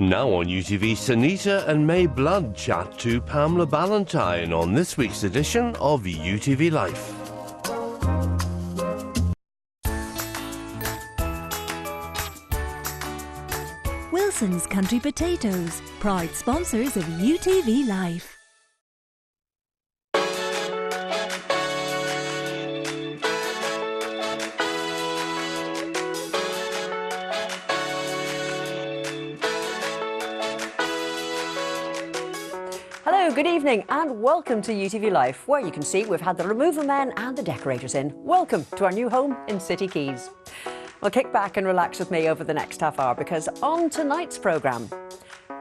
Now on UTV, Sunita and May Blood chat to Pamela Ballantyne on this week's edition of UTV Life. Wilson's Country Potatoes, proud sponsors of UTV Life. Hello, good evening and welcome to UTV Life, where you can see we've had the removal men and the decorators in. Welcome to our new home in City Keys. Well, kick back and relax with me over the next half hour, because on tonight's programme,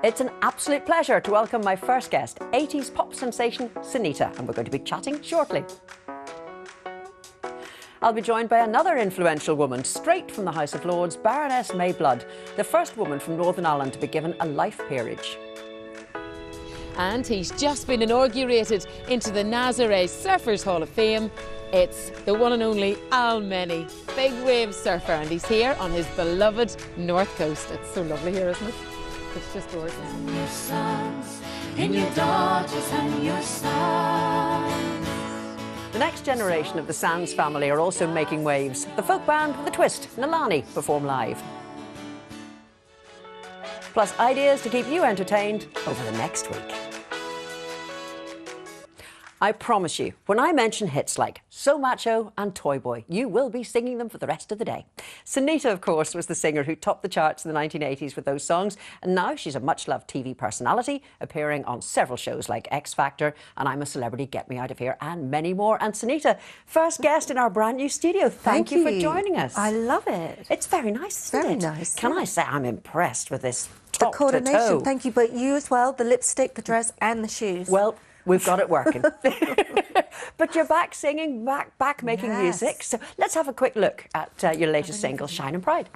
it's an absolute pleasure to welcome my first guest, 80s pop sensation Sunita, and we're going to be chatting shortly. I'll be joined by another influential woman, straight from the House of Lords, Baroness May Blood, the first woman from Northern Ireland to be given a life peerage. And he's just been inaugurated into the Nazaré Surfers Hall of Fame. It's the one and only Al Many, big wave surfer, and he's here on his beloved North Coast. It's so lovely here, isn't it? It's just gorgeous. Your sons and your daughters and your sons. The next generation of the Sands family are also making waves. The folk band with a twist, Nalani, perform live. Plus ideas to keep you entertained over the next week. I promise you, when I mention hits like So Macho and Toy Boy, you will be singing them for the rest of the day. Sunita, of course, was the singer who topped the charts in the 1980s with those songs, and now she's a much-loved TV personality, appearing on several shows like X Factor and I'm a Celebrity, Get Me Out of Here, and many more. And Sunita, first guest in our brand new studio. Thank you for joining us. I love it. It's very nice, isn't Very it? nice. Can I say I'm impressed with this top The coordination, to toe? thank you. But you as well, the lipstick, the dress and the shoes. Well, we've got it working. But you're back singing, back making music. So let's have a quick look at your latest single, Shine and Pride.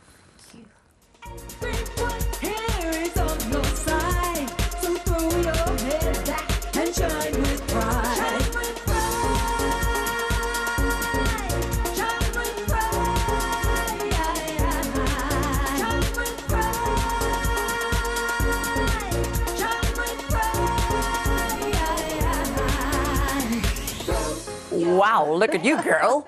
Wow, look at you, girl.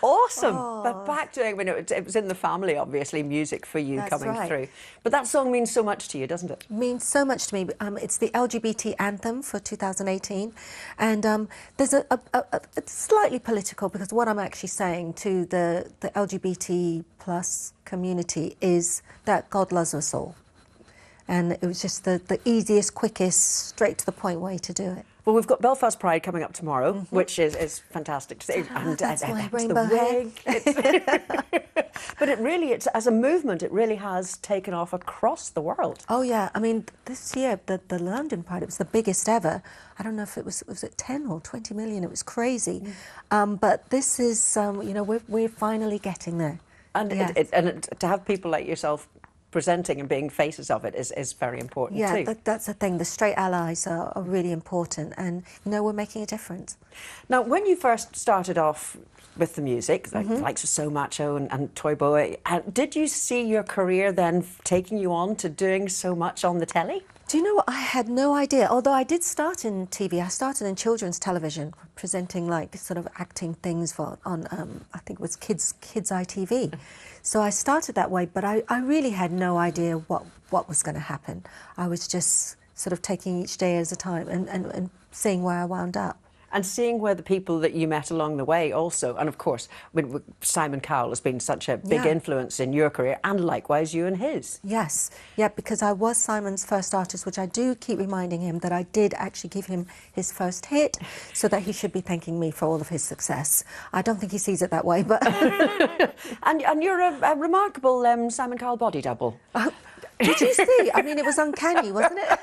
Awesome. But back to, I mean, it was in the family, obviously, music for you. That's coming through. But that song means so much to you, doesn't it? Means so much to me. It's the LGBT anthem for 2018. And there's it's slightly political, because what I'm actually saying to the LGBT plus community is that God loves us all. And it was just the easiest, quickest, straight to the point way to do it. Well, we've got Belfast Pride coming up tomorrow, which is fantastic to see. And that's my the rainbow wig. But it really, as a movement, it really has taken off across the world. Oh yeah, I mean, this year the London Pride, it was the biggest ever. I don't know if it was it 10 or 20 million. It was crazy. But this is, you know, we're finally getting there. And yes. To have people like yourself presenting and being faces of it is very important too. Yeah, that's the thing. The straight allies are really important, and you know, we're making a difference. Now, when you first started off with the music, like the likes of So Macho and Toy Boy, did you see your career then taking you on to doing so much on the telly? Do you know what? I had no idea. Although I did start in TV, I started in children's television, presenting like sort of acting things on I think it was Kids ITV. So I started that way, but I really had no idea what was going to happen. I was just sort of taking each day as a time and seeing where I wound up. And seeing where the people that you met along the way also, and of course, Simon Cowell has been such a big influence in your career, and likewise you and his. Yes, yeah, because I was Simon's first artist, which I do keep reminding him that I did actually give him his first hit, so that he should be thanking me for all of his success. I don't think he sees it that way, but... and you're a remarkable Simon Cowell body double. Did you see? I mean, it was uncanny, wasn't it?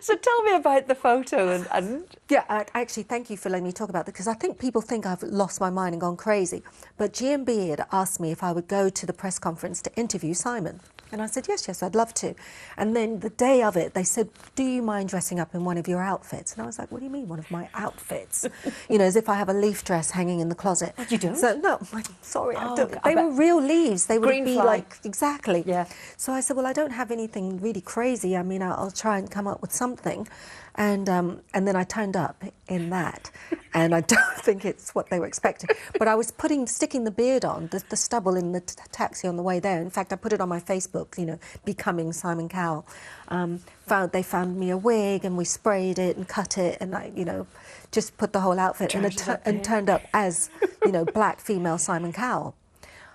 So tell me about the photo and... Yeah, actually, thank you for letting me talk about that, because I think people think I've lost my mind and gone crazy. But GMB had asked me if I would go to the press conference to interview Simon. And I said, yes, I'd love to. And then the day of it, they said, do you mind dressing up in one of your outfits? And I was like, what do you mean, one of my outfits? You know, as if I have a leaf dress hanging in the closet. But you don't? So, no, I'm sorry, I Oh, don't. I They bet- were real leaves. They would Green be flag. like, exactly. Yeah. So I said, well, I don't have anything really crazy. I mean, I'll try and come up with something. And then I turned up in that, and I don't think it's what they were expecting. But I was sticking the beard on, the stubble in the taxi on the way there. In fact, I put it on my Facebook, you know, becoming Simon Cowell. They found me a wig, and we sprayed it and cut it, and I, you know, just put the whole outfit and turned up as, you know, black female Simon Cowell.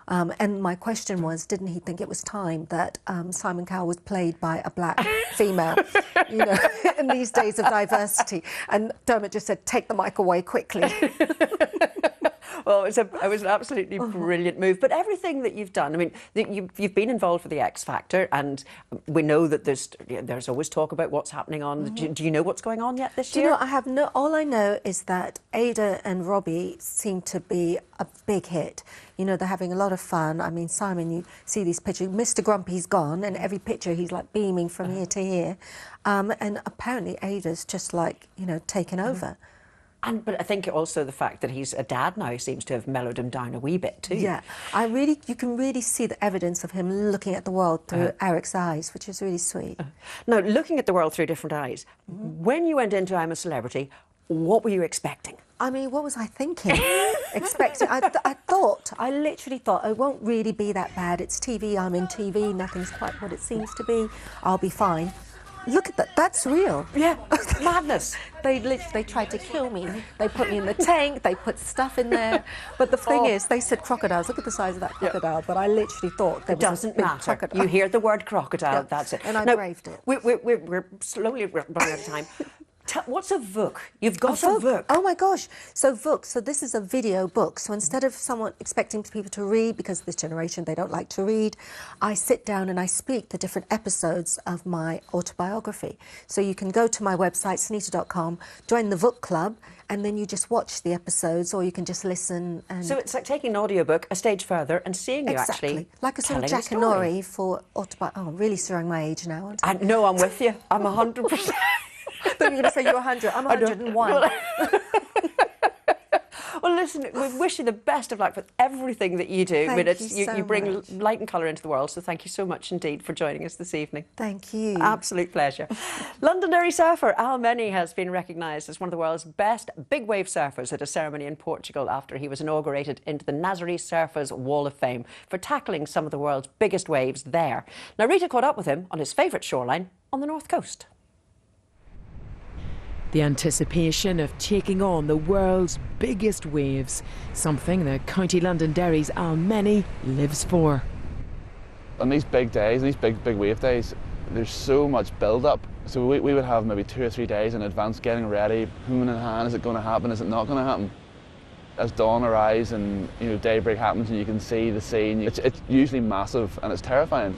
And my question was, didn't he think it was time that Simon Cowell was played by a black female, you know, in these days of diversity? And Dermot just said, take the mic away quickly. Well, it was an absolutely brilliant move. But everything that you've done, I mean, you've been involved with the X Factor, and we know that there's always talk about what's happening on. Do you know what's going on yet this Do year? you know, I have no. All I know is that Ada and Robbie seem to be a big hit. You know, they're having a lot of fun. I mean, Simon, you see these pictures. Mr. Grumpy's gone, and every picture he's like beaming from ear to ear. And apparently Ada's just like, you know, taken over. But I think also the fact that he's a dad now seems to have mellowed him down a wee bit too. Yeah, you can really see the evidence of him looking at the world through Eric's eyes, which is really sweet. Now, looking at the world through different eyes, when you went into I'm a Celebrity, what were you expecting? I mean, what was I thinking? I literally thought, it won't really be that bad. It's TV, I'm in TV, nothing's quite what it seems to be. I'll be fine. Look at that, that's real. Yeah, madness. They tried to kill me. They put me in the tank, they put stuff in there. But the thing is, they said crocodiles. Look at the size of that crocodile. But I literally thought there was Doesn't a big matter. crocodile. You hear the word crocodile, Yeah. that's it. And I Now, braved it. We're slowly running out of time. What's a book? You've got a book. Oh my gosh. So book. So this is a video book. So instead of someone expecting people to read, because this generation, they don't like to read, I sit down and I speak the different episodes of my autobiography. So you can go to my website, sunita.com, join the book club, and then you just watch the episodes, or you can just listen. And So it's like taking an audiobook a stage further and seeing you actually like a sort of telling Jack the and story. Nori for autobiography. Oh, I'm really showing my age now, aren't I? No, I'm with you. I'm 100%. I thought you were going to say you're 100. I'm 101. Well, listen, we wish you the best of luck with everything that you do. Thank you so you bring much. light and colour into the world, so thank you so much indeed for joining us this evening. Thank you. Absolute pleasure. Londonderry surfer Al Menny has been recognised as one of the world's best big wave surfers at a ceremony in Portugal after he was inaugurated into the Nazaré Surfers Wall of Fame for tackling some of the world's biggest waves there. Now, Rita caught up with him on his favourite shoreline on the North Coast. The anticipation of taking on the world's biggest waves, something that County Londonderry's Al Menny lives for. On these big days, these big wave days, there's so much build-up. So we would have maybe 2 or 3 days in advance getting ready, hooming in hand, is it going to happen, is it not going to happen? As dawn arrives and daybreak happens and you can see the scene, it's usually massive and it's terrifying.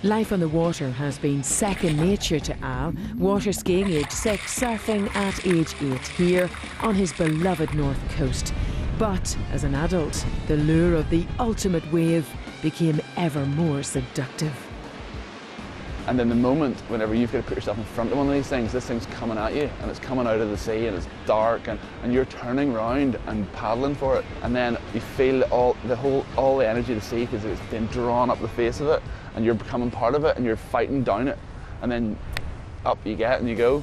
Life on the water has been second nature to Al, water skiing age 6, surfing at age 8 here on his beloved North Coast. But as an adult, the lure of the ultimate wave became ever more seductive. And in the moment, whenever you've got to put yourself in front of one of these things, this thing's coming at you and it's coming out of the sea and it's dark and you're turning round and paddling for it, and then you feel all the energy of the sea because it's being drawn up the face of it and you're becoming part of it and you're fighting down it, and then up you get and you go.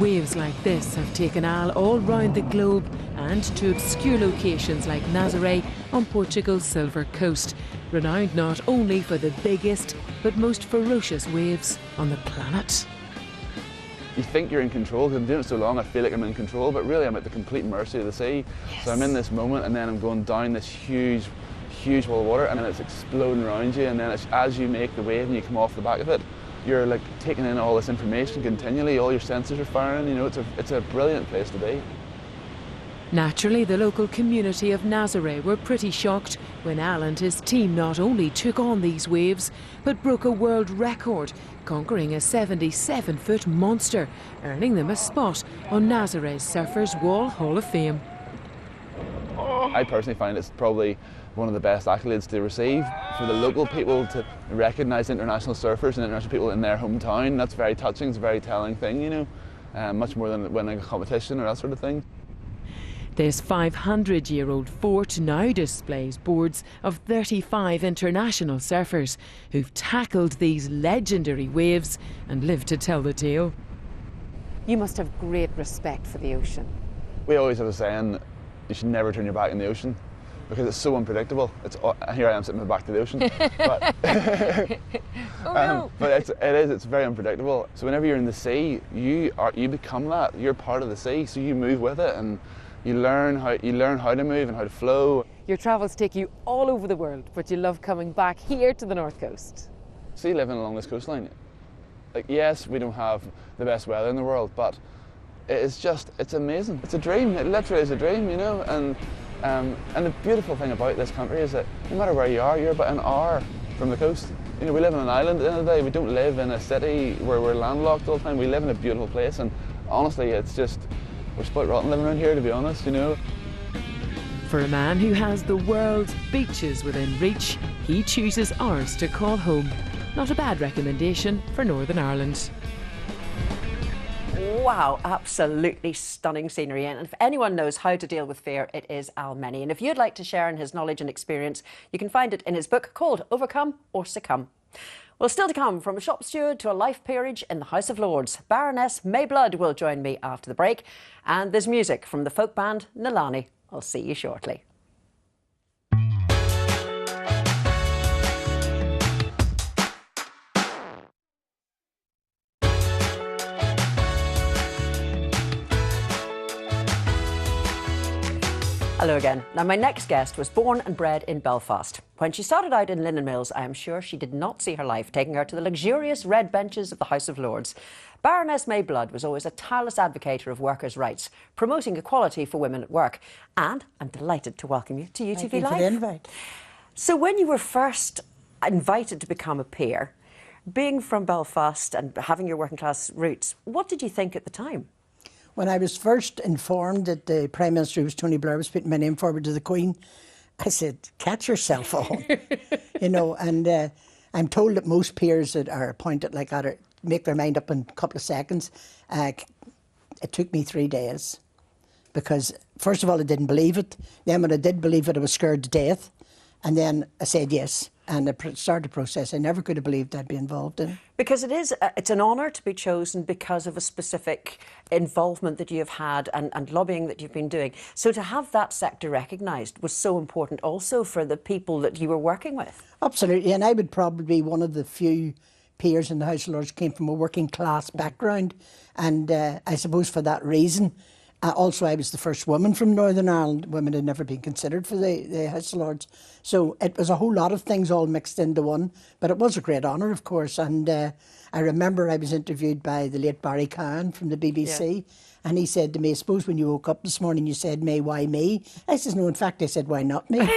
Waves like this have taken Al all round the globe and to obscure locations like Nazaré on Portugal's Silver Coast, renowned not only for the biggest but most ferocious waves on the planet. You think you're in control, because I'm doing it so long I feel like I'm in control, but really I'm at the complete mercy of the sea. Yes. So I'm in this moment and then I'm going down this huge wall of water and then it's exploding around you, and then as you make the wave and you come off the back of it, you're like taking in all this information continually, all your senses are firing, it's a brilliant place to be. Naturally, the local community of Nazaré were pretty shocked when Al and his team not only took on these waves, but broke a world record, conquering a 77-foot monster, earning them a spot on Nazaré's Surfers Wall Hall of Fame. Oh, I personally find it's probably one of the best accolades to receive for the local people to recognise international surfers and international people in their hometown. That's very touching, it's a very telling thing, you know, much more than winning a competition or that sort of thing. This 500-year-old fort now displays boards of 35 international surfers who've tackled these legendary waves and lived to tell the tale. You must have great respect for the ocean. We always have a saying, you should never turn your back on the ocean because it's so unpredictable. Here I am sitting in the back of the ocean. But it's very unpredictable. So whenever you're in the sea, you become that. You're part of the sea, so you move with it and you learn how to move and how to flow. Your travels take you all over the world, but you love coming back here to the North Coast. See, living along this coastline, like, yes, we don't have the best weather in the world, but it's amazing. It's a dream. It literally is a dream, you know. And the beautiful thing about this country is that no matter where you are, you're about an hour from the coast. You know, we live on an island at the end of the day. We don't live in a city where we're landlocked all the time. We live in a beautiful place, and honestly, it's just, we're spoilt rotten living around here, to be honest, you know. For a man who has the world's beaches within reach, he chooses ours to call home. Not a bad recommendation for Northern Ireland. Wow, absolutely stunning scenery. And if anyone knows how to deal with fear, it is Al Menny. And if you'd like to share in his knowledge and experience, you can find it in his book called Overcome or Succumb. Well, still to come, from a shop steward to a life peerage in the House of Lords, Baroness May Blood will join me after the break. And there's music from the folk band Nalani. I'll see you shortly. Hello again. Now, my next guest was born and bred in Belfast. When she started out in linen mills, I am sure she did not see her life taking her to the luxurious red benches of the House of Lords. Baroness May Blood was always a tireless advocate of workers' rights, promoting equality for women at work. And I'm delighted to welcome you to UTV Live. Thank you for the invite. So when you were first invited to become a peer, being from Belfast and having your working class roots, what did you think at the time? When I was first informed that the Prime Minister, who was Tony Blair, was putting my name forward to the Queen, I said, catch yourself on. You know, and I'm told that most peers that are appointed like that make their mind up in a couple of seconds. It took me 3 days because, first of all, I didn't believe it. Then when I did believe it, I was scared to death. And then I said yes, and I started the process I never could have believed I'd be involved in. Because it's an honour to be chosen because of a specific involvement that you've had and lobbying that you've been doing. So to have that sector recognised was so important also for the people that you were working with. Absolutely, and I would probably be one of the few peers in the House of Lords who came from a working class background, and I suppose for that reason. Also, I was the first woman from Northern Ireland. Women had never been considered for the House of Lords. So it was a whole lot of things all mixed into one. But it was a great honour, of course. And I remember I was interviewed by the late Barry Cowan from the BBC. Yeah. And he said to me, I suppose when you woke up this morning, you said, May, why me? I said, no, in fact, I said, why not me?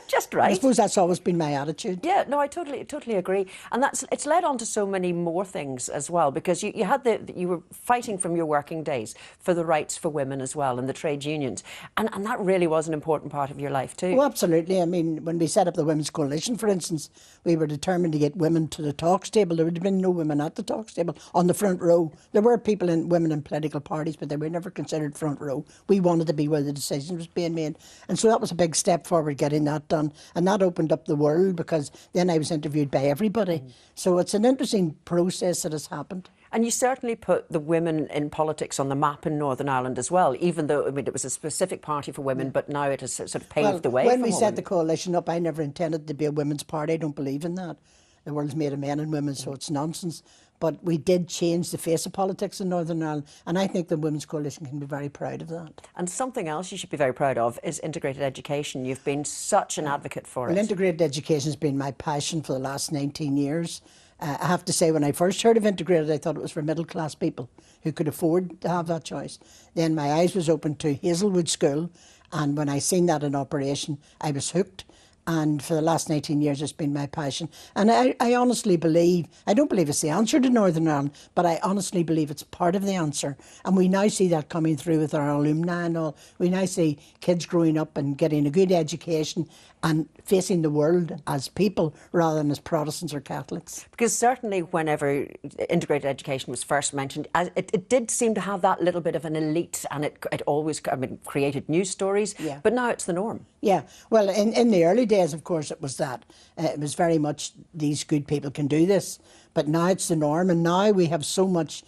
Just right. I suppose that's always been my attitude. Yeah, no, I totally agree. And it's led on to so many more things as well, because you were fighting from your working days for the rights for women as well and the trade unions. And that really was an important part of your life too. Oh, absolutely. I mean, when we set up the Women's Coalition, for instance, we were determined to get women to the talks table. There would have been no women at the talks table on the front row. There were women in political parties, but they were never considered front row. We wanted to be where the decision was being made. And so that was a big step forward, getting that done. And that opened up the world because then I was interviewed by everybody. So it's an interesting process that has happened. And you certainly put the women in politics on the map in Northern Ireland as well, even though, I mean, it was a specific party for women, but now it has sort of paved the way. When we set the coalition up, I never intended to be a women's party. I don't believe in that. The world's made of men and women, so it's nonsense. But we did change the face of politics in Northern Ireland, and I think the Women's Coalition can be very proud of that. And something else you should be very proud of is integrated education. You've been such an advocate for it. Well, integrated education has been my passion for the last 19 years. I have to say, when I first heard of integrated, I thought it was for middle-class people who could afford to have that choice. Then my eyes was opened to Hazelwood School, and when I seen that in operation, I was hooked. And for the last 19 years, it's been my passion. And I honestly believe, I don't believe it's the answer to Northern Ireland, but I honestly believe it's part of the answer. And we now see that coming through with our alumni and all. We now see kids growing up and getting a good education and facing the world as people rather than as Protestants or Catholics. Because certainly whenever integrated education was first mentioned, it did seem to have that little bit of an elite, and it always created news stories, Yeah. but now it's the norm. Yeah, well, in the early days, of course, it was that. It was very much these good people can do this. But now it's the norm, and now we have so much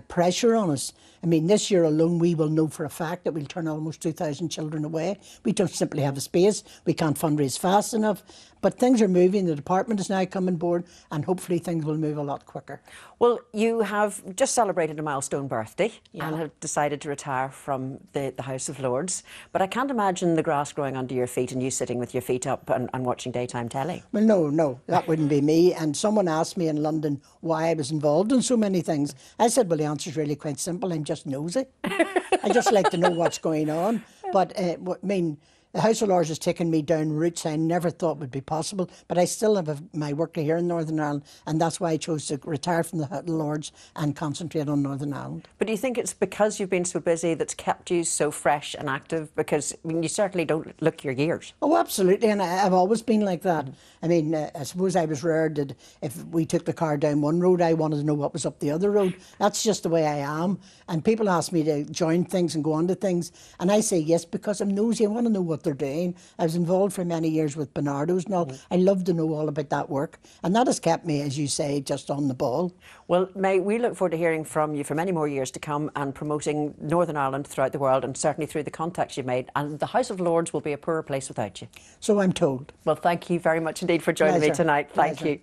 pressure on us. I mean, this year alone, we will know for a fact that we'll turn almost 2,000 children away. We don't simply have the space. We can't fundraise fast enough. But things are moving. The department is now coming board, and hopefully things will move a lot quicker. Well, you have just celebrated a milestone birthday and have decided to retire from the House of Lords. But I can't imagine the grass growing under your feet and you sitting with your feet up and watching daytime telly. Well, no, that wouldn't be me. And someone asked me in London why I was involved in so many things. I said, well, the answer is really quite simple. I'm just nosy. I just like to know what's going on. But, I mean, the House of Lords has taken me down routes I never thought would be possible, but I still have my work here in Northern Ireland, and that's why I chose to retire from the Lords and concentrate on Northern Ireland. But do you think it's because you've been so busy that's kept you so fresh and active? Because I mean, you certainly don't look your years. Oh, absolutely, and I've always been like that. I mean, I suppose I was reared that if we took the car down one road, I wanted to know what was up the other road. That's just the way I am. And people ask me to join things and go on to things, and I say yes because I'm nosy. I want to know what they're doing. I was involved for many years with Bernardo's and all. I love to know all about that work, and that has kept me, as you say, just on the ball. Well, May, we look forward to hearing from you for many more years to come and promoting Northern Ireland throughout the world, and certainly through the contacts you've made. And the House of Lords will be a poorer place without you. So I'm told. Well, thank you very much indeed for joining me tonight. Thank you.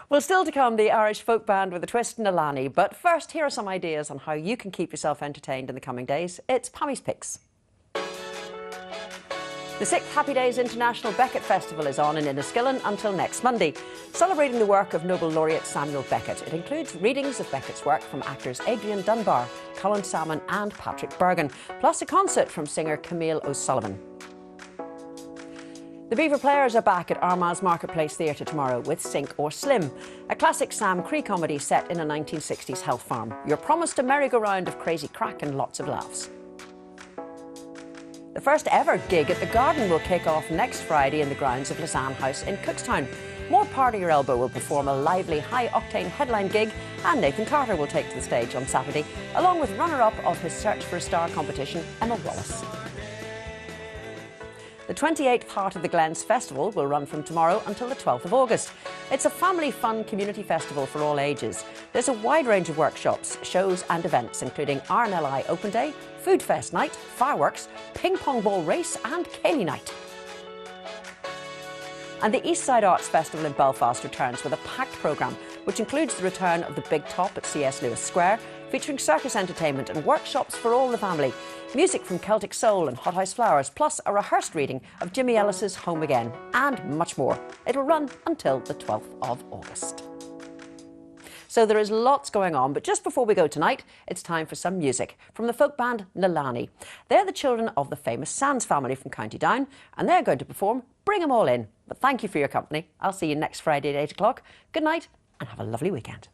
Well, still to come, the Irish folk band with a twist and a Lanny. But first, here are some ideas on how you can keep yourself entertained in the coming days. It's Pammy's Picks. The 6th Happy Days International Beckett Festival is on in Enniskillen until next Monday, celebrating the work of Nobel laureate Samuel Beckett. It includes readings of Beckett's work from actors Adrian Dunbar, Colin Salmon and Patrick Bergin, plus a concert from singer Camille O'Sullivan. The Beaver Players are back at Armagh's Marketplace Theatre tomorrow with Sink or Slim, a classic Sam Cree comedy set in a 1960s health farm. You're promised a merry-go-round of crazy crack and lots of laughs. The first ever gig at the Garden will kick off next Friday in the grounds of Lisanne House in Cookstown. More Part of Your Elbow will perform a lively, high-octane headline gig, and Nathan Carter will take to the stage on Saturday, along with runner-up of his Search for a Star competition, Emma Wallace. The 28th Heart of the Glens Festival will run from tomorrow until the 12th of August. It's a family fun community festival for all ages. There's a wide range of workshops, shows and events, including RNLI Open Day, Food Fest Night, fireworks, ping pong ball race and Cayley Night. And the Eastside Arts Festival in Belfast returns with a packed programme, which includes the return of the Big Top at C.S. Lewis Square, featuring circus entertainment and workshops for all the family, music from Celtic Soul and Hothouse Flowers, plus a rehearsed reading of Jimmy Ellis's Home Again, and much more. It'll run until the 12th of August. So there is lots going on, but just before we go tonight, it's time for some music from the folk band Nalani. They're the children of the famous Sands family from County Down, and they're going to perform Bring 'Em All In. But thank you for your company. I'll see you next Friday at 8 o'clock. Good night and have a lovely weekend.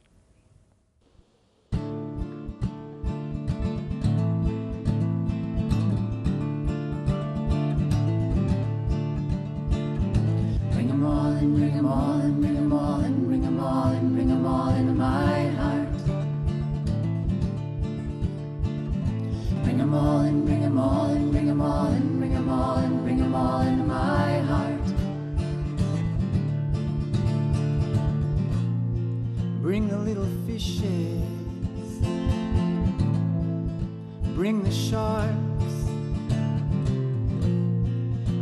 Bring 'em all in, bring 'em all in, bring 'em all in, bring 'em all in, bring 'em all into my heart. Bring 'em all in, bring 'em all in, bring 'em all in, bring 'em all in, bring 'em all into my heart. Bring the little fishes, bring the sharks,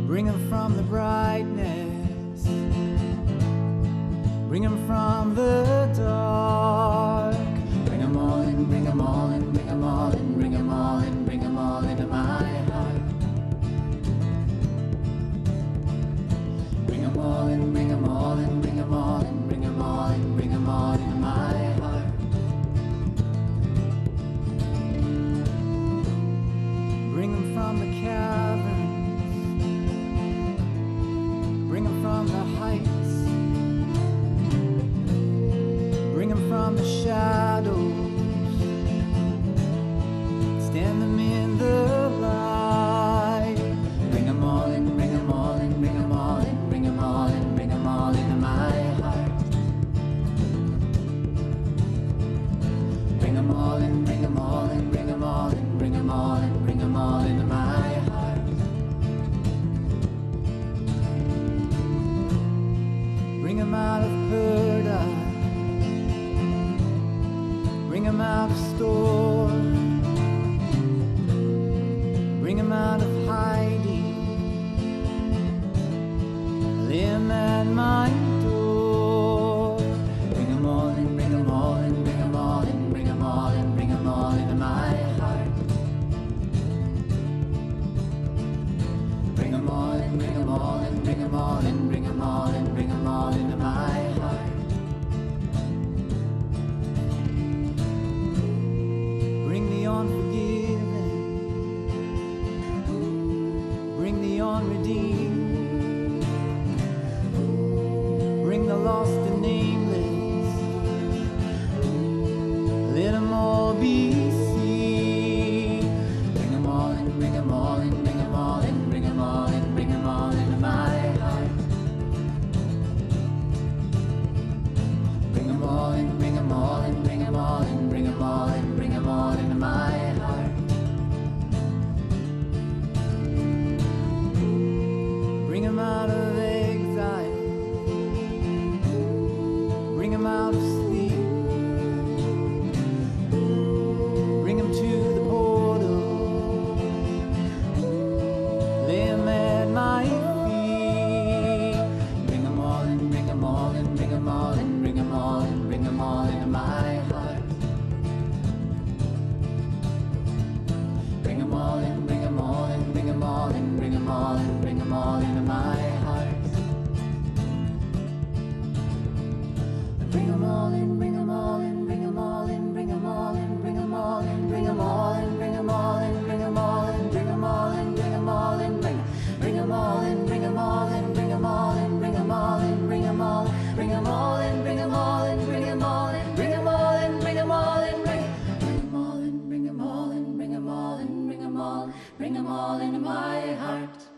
bring them from the brightness, bring them from the dark. Bring 'em all in, bring 'em all in, bring 'em all in, bring 'em all in, bring 'em all into my heart. Bring 'em all in, bring 'em all in, bring 'em all in, bring 'em all in, bring 'em all into my heart. Bring them from the caverns, 'em out of paradise, bring 'em out of store, bring 'em out of hiding, lay 'em at my door. Bring 'em all in, bring 'em all in, bring 'em all in, bring 'em all in, bring 'em all into my heart. Bring 'em all in, bring 'em all in, bring 'em all in, bring 'em all in, bring 'em all into my heart. Bring the unforgiven, bring the unredeemed, bring the lost and nameless, let 'em all be seen. Bring 'em all in, bring 'em all in, bring 'em all in, bring 'em all in, bring 'em all into my heart. Bring 'em all in, bring 'em all in, bring 'em all in, bring 'em all in, bring 'em all into my heart. Bring 'em out of exile, bring 'em out of sleep, bring 'em to the portal, lay 'em at my feet. Bring 'em all in, bring 'em all in, bring 'em all in, bring 'em all in, bring 'em all into my heart. Bring 'em all in, bring 'em all in, bring 'em all in, bring 'em all in, bring 'em all into my heart. Bring 'em all in, bring 'em all in, bring 'em all in, bring 'em all in, bring 'em all in, bring 'em all in, bring 'em all in, bring 'em all in, bring 'em all in, bring 'em all in, bring 'em all in, bring 'em all in, bring 'em all in, bring 'em all in, bring 'em all, bring 'em all in, bring 'em all in, bring 'em all in, bring 'em all in, bring 'em all in, bring 'em all in, bring 'em all in, bring 'em all in, bring 'em all, bring 'em all into my heart.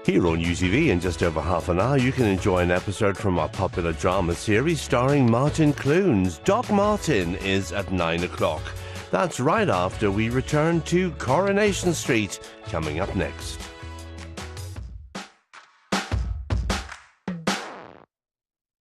Here on UTV, in just over half an hour, you can enjoy an episode from our popular drama series starring Martin Clunes. Doc Martin is at 9 o'clock. That's right after we return to Coronation Street, coming up next.